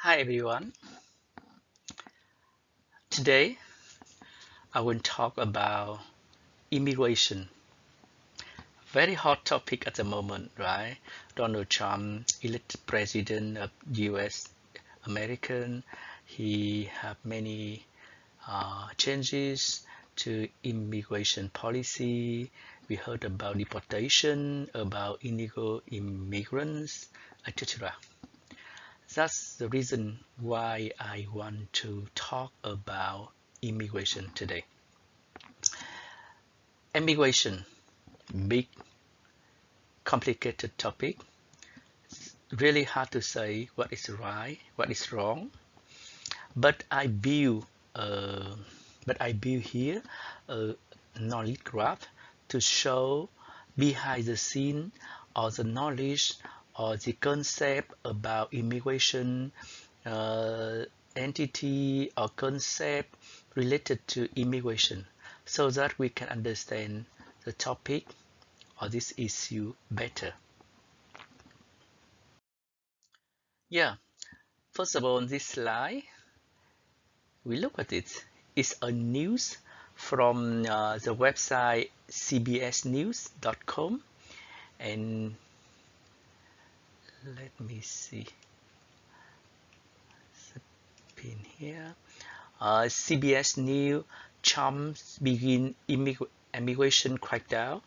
Hi everyone. Today I will talk about immigration. Very hot topic at the moment, right? Donald Trump elected president of US American. He have many changes to immigration policy. We heard about deportation, about illegal immigrants, etc. That's the reason why I want to talk about immigration today. Immigration, big, complicated topic. Really hard to say what is right, what is wrong. But I build, uh, here a knowledge graph to show behind the scene or the knowledge or the concept about immigration, entity or concept related to immigration, so that we can understand the topic or this issue better. Yeah, first of all, on this slide, we look at it. It's a news from the website cbsnews.com, and let me see the pin here. CBS News: Trump's begin immigration crackdown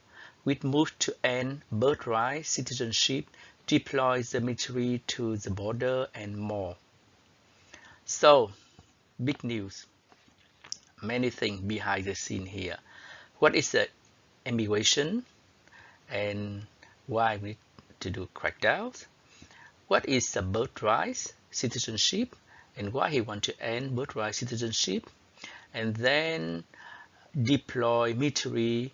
with move to end birthright citizenship, deploys the military to the border, and more. So, big news. Many things behind the scene here. What is the immigration and why we need to do crackdowns? What is the birthright citizenship and why he want to end birthright citizenship? And then deploy military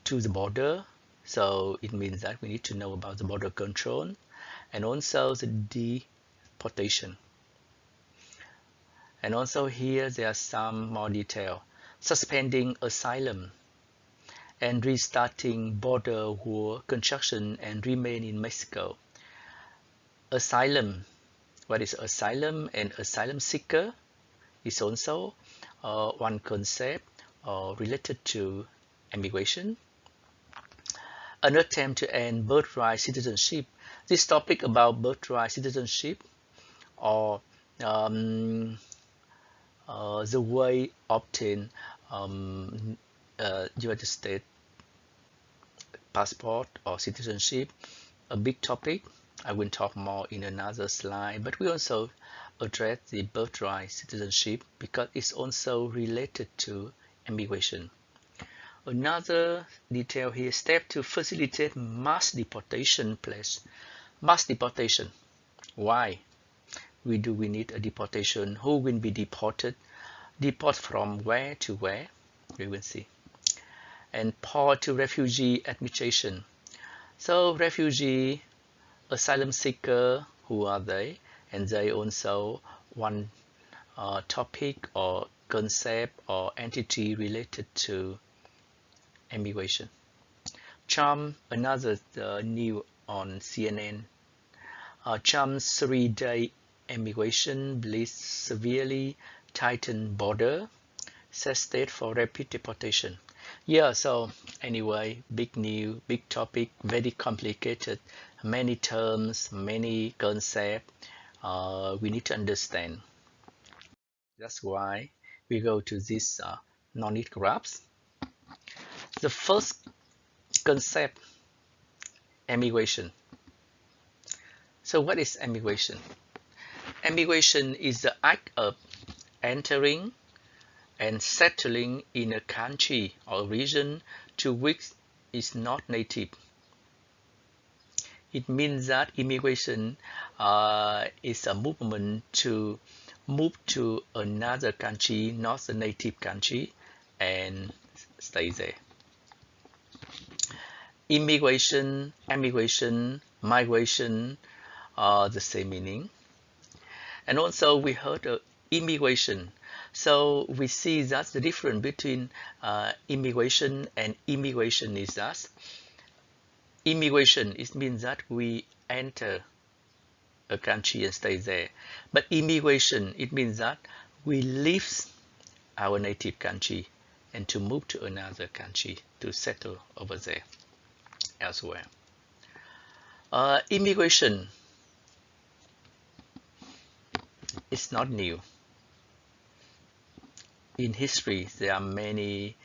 to the border. So it means that we need to know about the border control and also the deportation. And also here there are some more detail. Suspending asylum and restarting border wall construction and remain in Mexico. Asylum. What is asylum and asylum seeker is also one concept related to immigration. An attempt to end birthright citizenship. This topic about birthright citizenship or the way obtain United States passport or citizenship, a big topic. I will talk more in another slide, but we also address the birthright citizenship because it's also related to immigration. Another detail here, step to facilitate mass deportation place. Mass deportation. Why? We need a deportation? Who will be deported? Deport from where to where? We will see. And port to refugee administration. So refugee, asylum seeker, who are they? And they also one topic or concept or entity related to immigration. Trump, another new on CNN. Trump's 3-day immigration blitz severely tightened border, says state for rapid deportation. Yeah, so anyway, big new, big topic, very complicated, many terms, many concepts we need to understand. That's why we go to this knowledge graphs. The first concept, immigration. So what is immigration? Immigration is the act of entering and settling in a country or region to which is not native. It means that immigration is a movement to move to another country, not the native country, and stay there. Immigration, emigration, migration are the same meaning. And also we heard of immigration. So we see that the difference between immigration and immigration is that immigration, it means that we enter a country and stay there. But immigration, it means that we leave our native country and to move to another country to settle over there elsewhere. Immigration is not new. In history, there are many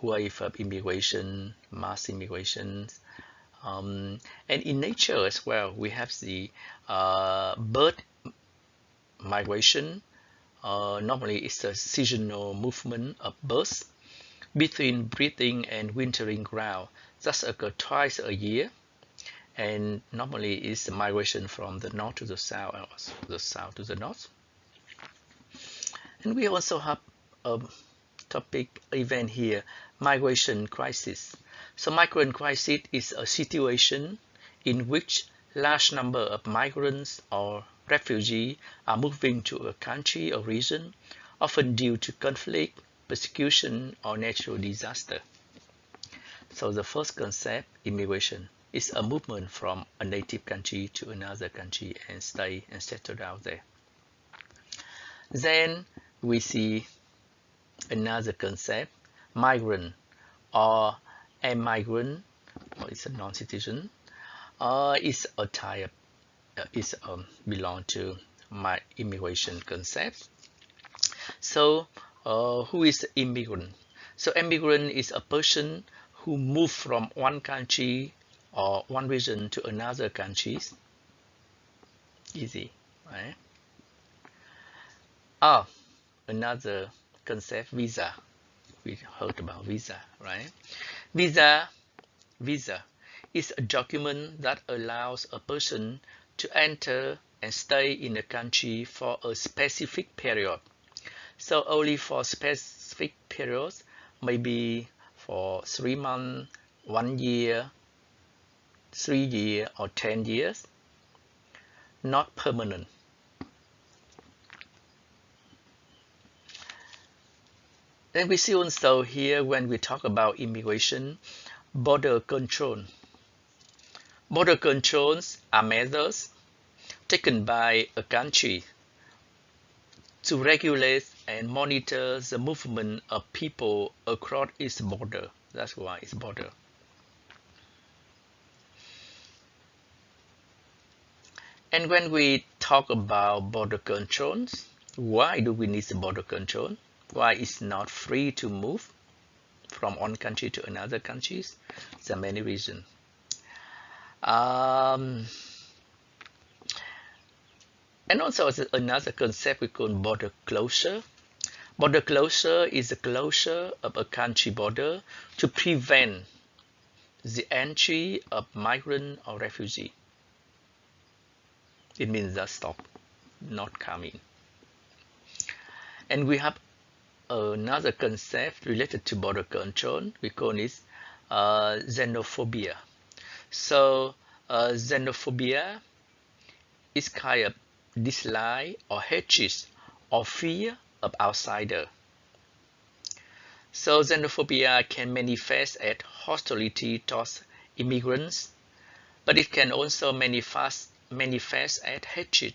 waves of immigration, mass immigrations, and in nature as well. We have the bird migration. Normally, it's a seasonal movement of birds between breeding and wintering ground that occur twice a year, and normally it's migration from the north to the south, or the south to the north. And we also have a topic event here, migration crisis. So migrant crisis is a situation in which large number of migrants or refugees are moving to a country or region, often due to conflict, persecution, or natural disaster. So the first concept, immigration, is a movement from a native country to another country and stay and settle down there. Then we see another concept, migrant or a migrant, or it's a non-citizen, is a type, belong to my immigration concept. So who is immigrant? So immigrant is a person who move from one country or one region to another country. Easy, right? Another concept, visa. We heard about visa, right? Visa is a document that allows a person to enter and stay in a country for a specific period. So only for specific periods, maybe for 3 months, 1 year, 3 years, or 10 years, not permanent. Then we see also here when we talk about immigration, border control. Border controls are measures taken by a country to regulate and monitor the movement of people across its border. That's why it's border. And when we talk about border controls, why do we need the border control? Why it's not free to move from one country to another countries? There are many reasons. And also another concept we call border closure. Border closure is the closure of a country border to prevent the entry of migrant or refugee. It means that stop, not coming. And we have another concept related to border control. We call it xenophobia. So xenophobia is kind of dislike or hatred or fear of outsider. So xenophobia can manifest as hostility towards immigrants, but it can also manifest as hatred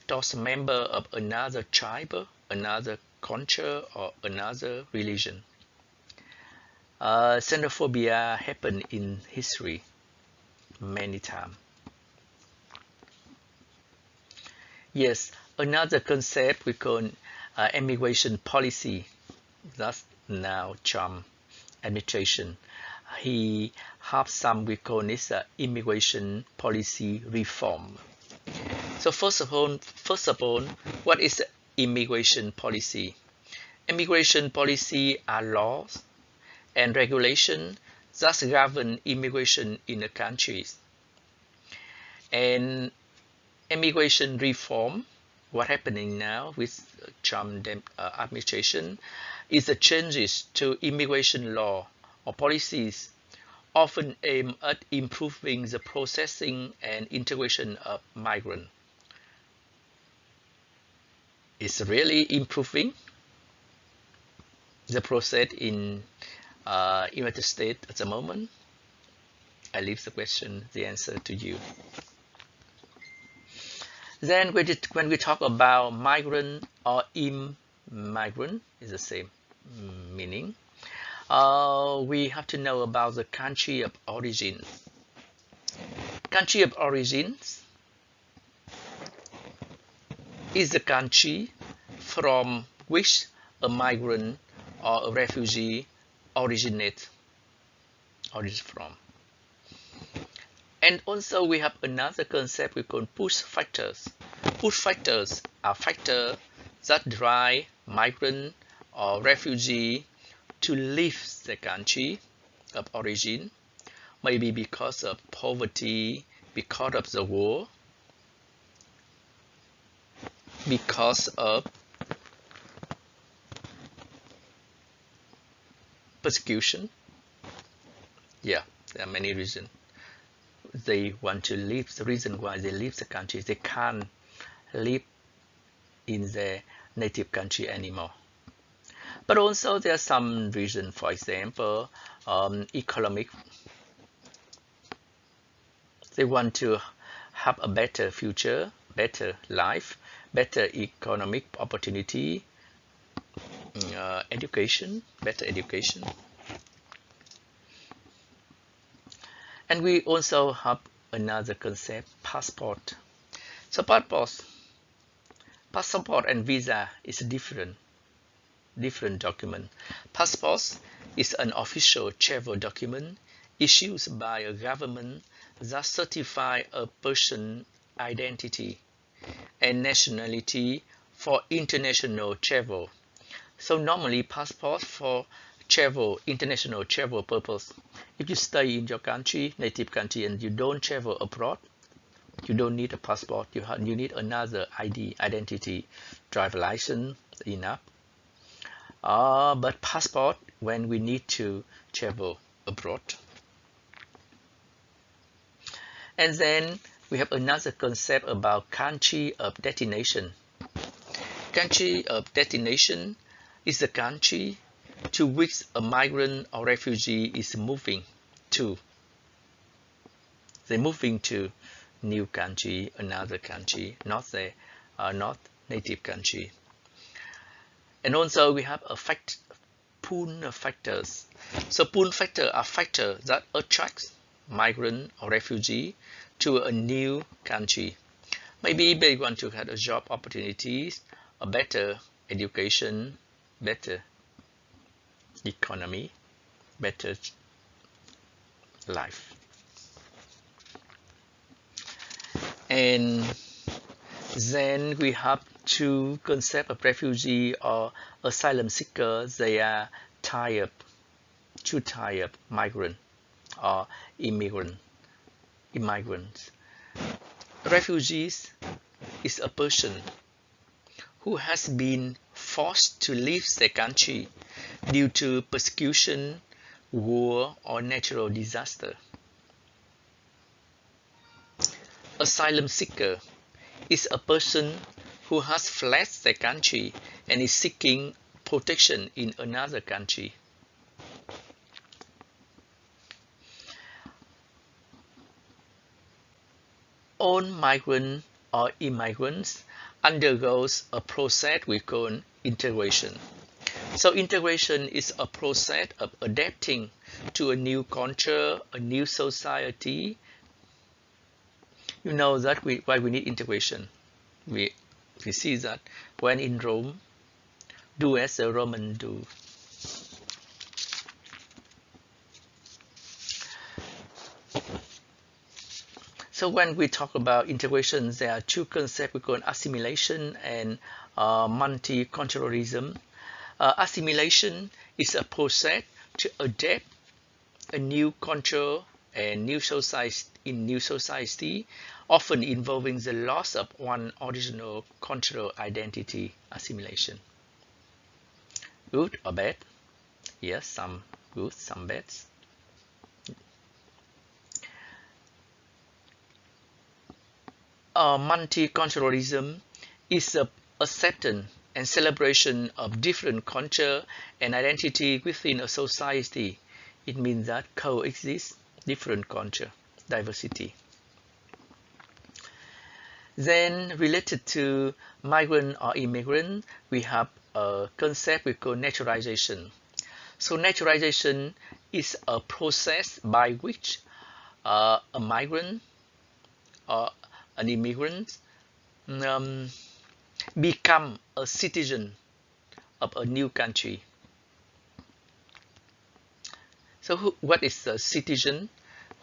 towards members of another tribe, another culture, or another religion. Xenophobia happened in history many times. Yes, another concept we call immigration policy. That's now Trump administration. He have some we call this immigration policy reform. So first of all, what is immigration policy? Immigration policy are laws and regulations that govern immigration in a country. And immigration reform, what's happening now with Trump administration, is the changes to immigration law or policies often aim at improving the processing and integration of migrants. It's really improving the process in United States at the moment. I leave the answer to you. Then when we talk about migrant or immigrant, is the same meaning. We have to know about the country of origin. Country of origin is the country from which a migrant or a refugee originates from. And also we have another concept we call push factors. Push factors are factors that drive migrant or refugee to leave the country of origin, maybe because of poverty, because of the war, because of persecution. Yeah, there are many reasons. They want to leave. The reason why they leave the country, they can't live in their native country anymore. But also there are some reasons, for example, economic. They want to have a better future, better life, better economic opportunity, education, better education. And we also have another concept, passport. So passport and visa is different document. Passport is an official travel document issued by a government that certifies a person's identity and nationality for international travel. So normally passport for international travel purpose. If you stay in your country, native country, and you don't travel abroad, you don't need a passport. You need another ID, identity, driver license, enough. But passport when we need to travel abroad. And then we have another concept about country of destination. Country of destination is the country to which a migrant or refugee is moving to. They're moving to new country, another country, not native country. And also we have pull factors. So pull factors are factors that attract migrant or refugee to a new country. Maybe they want to have a job opportunities, a better education, better economy, better life. And then we have two concepts of refugee or asylum seeker. They are two types of migrant or immigrants. Refugees is a person who has been forced to leave their country due to persecution, war, or natural disaster. Asylum seeker is a person who has fled their country and is seeking protection in another country. All migrants or immigrants undergoes a process we call integration. So integration is a process of adapting to a new culture, a new society. You know that why we need integration. We see that when in Rome, do as the Romans do. So when we talk about integration, there are two concepts we call assimilation and multiculturalism. Assimilation is a process to adapt a new culture and new society, often involving the loss of one original cultural identity. Assimilation. Good or bad? Yes, some good, some bad. Multiculturalism is the acceptance and celebration of different culture and identity within a society. It means that coexist different culture, diversity. Then related to migrant or immigrant, we have a concept we call naturalization. So naturalization is a process by which a migrant or an immigrant um, become a citizen of a new country. So what is a citizen?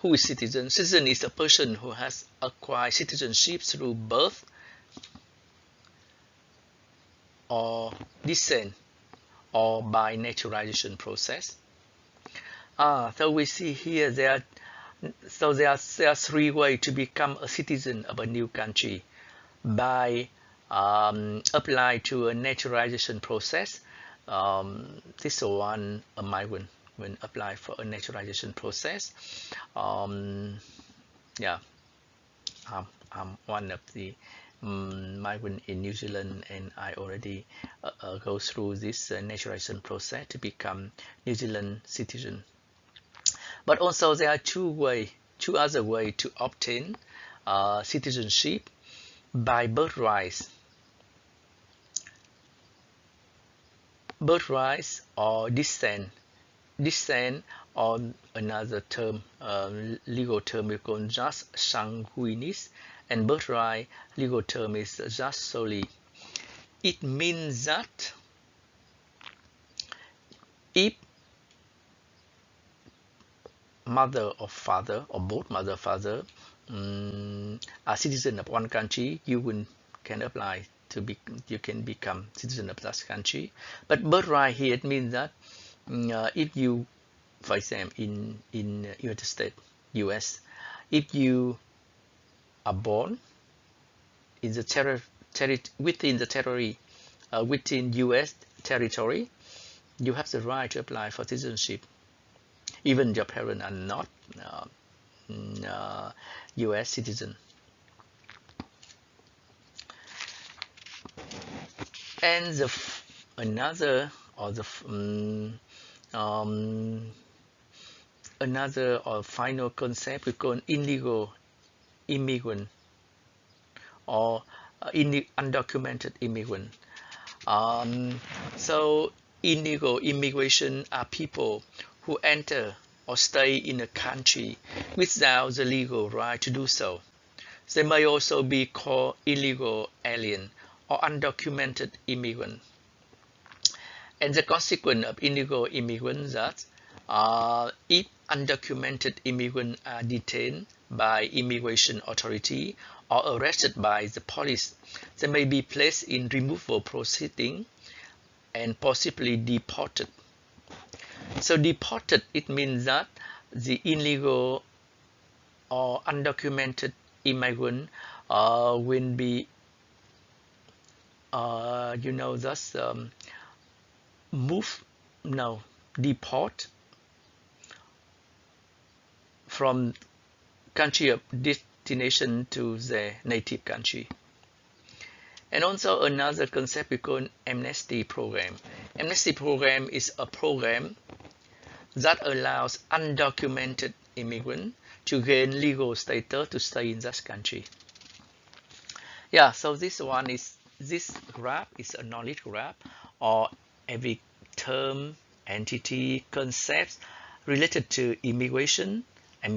Who is citizen? Citizen is a person who has acquired citizenship through birth or descent or by naturalization process. So we see here there are three ways to become a citizen of a new country: by apply to a naturalization process. This one a migrant when apply for a naturalization process. Yeah, I'm one of the migrant in New Zealand, and I already go through this naturalization process to become New Zealand citizen. But also there are two other ways to obtain citizenship: by birthright or descent. Descent, on another term, legal term we call jus sanguinis, and birthright legal term is jus soli. It means that if mother or father, or both mother or father, are citizen of one country, can apply to be, you can become citizen of that country. But birthright here, it means that if you, for example, in United States, US, if you are born in the within the territory, within US territory, you have the right to apply for citizenship, even your parents are not US citizen. And another or final concept we call illegal immigrant or undocumented immigrant. So illegal immigration are people who enter or stay in a country without the legal right to do so. They may also be called illegal alien or undocumented immigrant. And the consequence of illegal immigrants that if undocumented immigrants are detained by immigration authority or arrested by the police, they may be placed in removal proceeding and possibly deported. So deported, it means that the illegal or undocumented immigrant will be thus deport from country of destination to their native country. And also another concept we call amnesty program. Amnesty program is a program that allows undocumented immigrants to gain legal status to stay in that country. Yeah, so this graph is a knowledge graph, or every term, entity, concepts related to immigration, and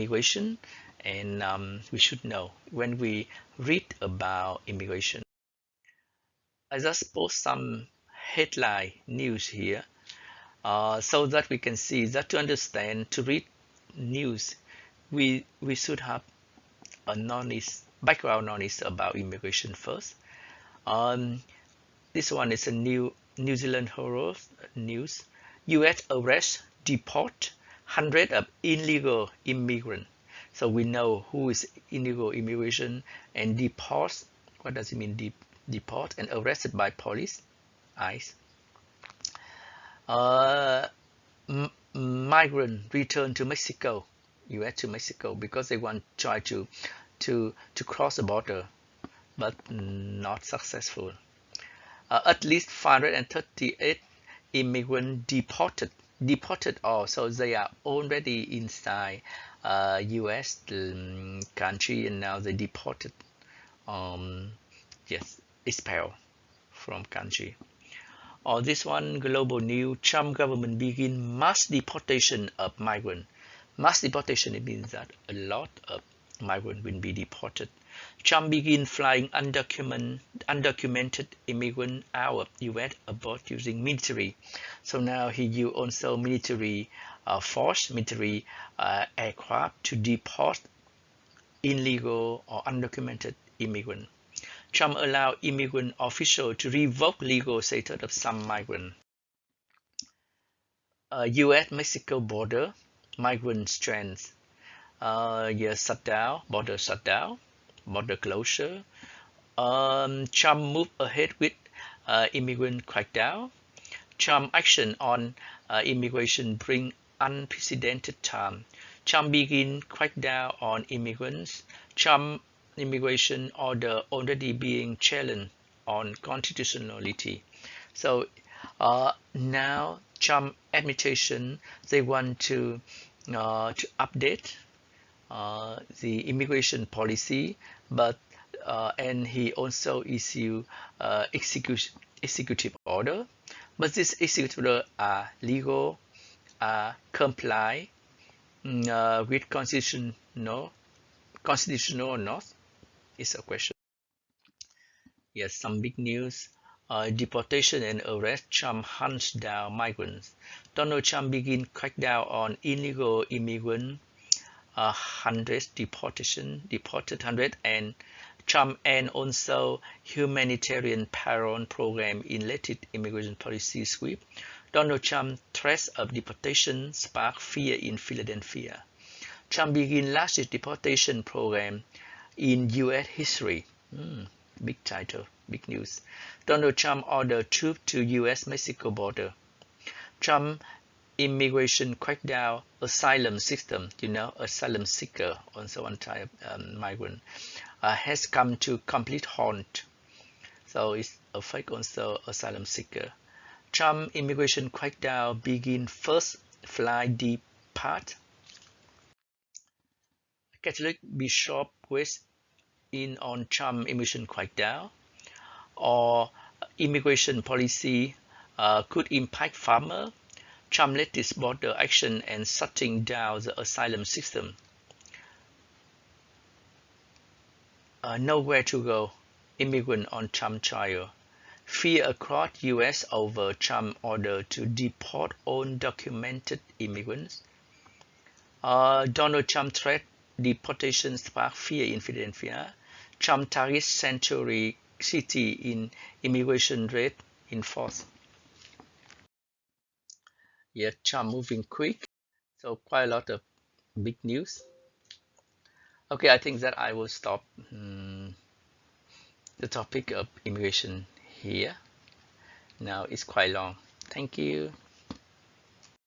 we should know when we read about immigration. I just post some headline news here so that we can see that to understand, to read news, we should have a background knowledge about immigration first. This one is a New Zealand Herald news. U.S. arrest, deport hundreds of illegal immigrants. So we know who is illegal immigration, and deport. What does it mean? Deport and arrested by police, ICE. Migrant return to Mexico, U.S. to Mexico, because they want to try to cross the border, but not successful. At least 538 immigrants deported also. They are already inside U.S. country, and now they deported yes, expelled from country. Or this one, global news, Trump government begin mass deportation of migrants. Mass deportation, it means that a lot of migrants will be deported. Trump begin flying undocumented immigrants out of US abroad using military. So now he use also military force, military aircraft to deport illegal or undocumented immigrants. Trump allowed immigrant officials to revoke legal status of some migrants. U.S.-Mexico border, migrant strength. Yes, border closure. Trump moved ahead with immigrant crackdown. Trump action on immigration bring unprecedented time. Trump begin crackdown on immigrants. Trump immigration order already being challenged on constitutionality. So now Trump administration, they want to update the immigration policy, but and he also issue executive order, but this executive order are legal, comply with constitutional or not is a question. Yes, some big news. Deportation and arrest. Trump hunts down migrants. Donald Trump begin crackdown on illegal immigrants. Hundreds deported 100, and Trump and also humanitarian parole program in related immigration policy sweep. Donald Trump threats of deportation spark fear in Philadelphia. Trump begin largest deportation program in U.S. history. Big title, big news. Donald Trump ordered troops to U.S.-Mexico border. Trump immigration crackdown, asylum system, asylum seeker, also one type migrant, has come to complete halt. So it's affect also asylum seeker. Trump immigration crackdown begin first flight depart. Catholic bishop weighs in on Trump immigration crackdown, or immigration policy could impact farmer. Trump latest border action and shutting down the asylum system. Nowhere to go. Immigrant on Trump trial. Fear across U.S. over Trump order to deport undocumented immigrants. Donald Trump threat deportation spark fear in Philadelphia. Trump targets Sanctuary City in immigration rate enforced. Yeah, Trump moving quick. So quite a lot of big news. Okay, I think that I will stop the topic of immigration here. Now it's quite long. Thank you.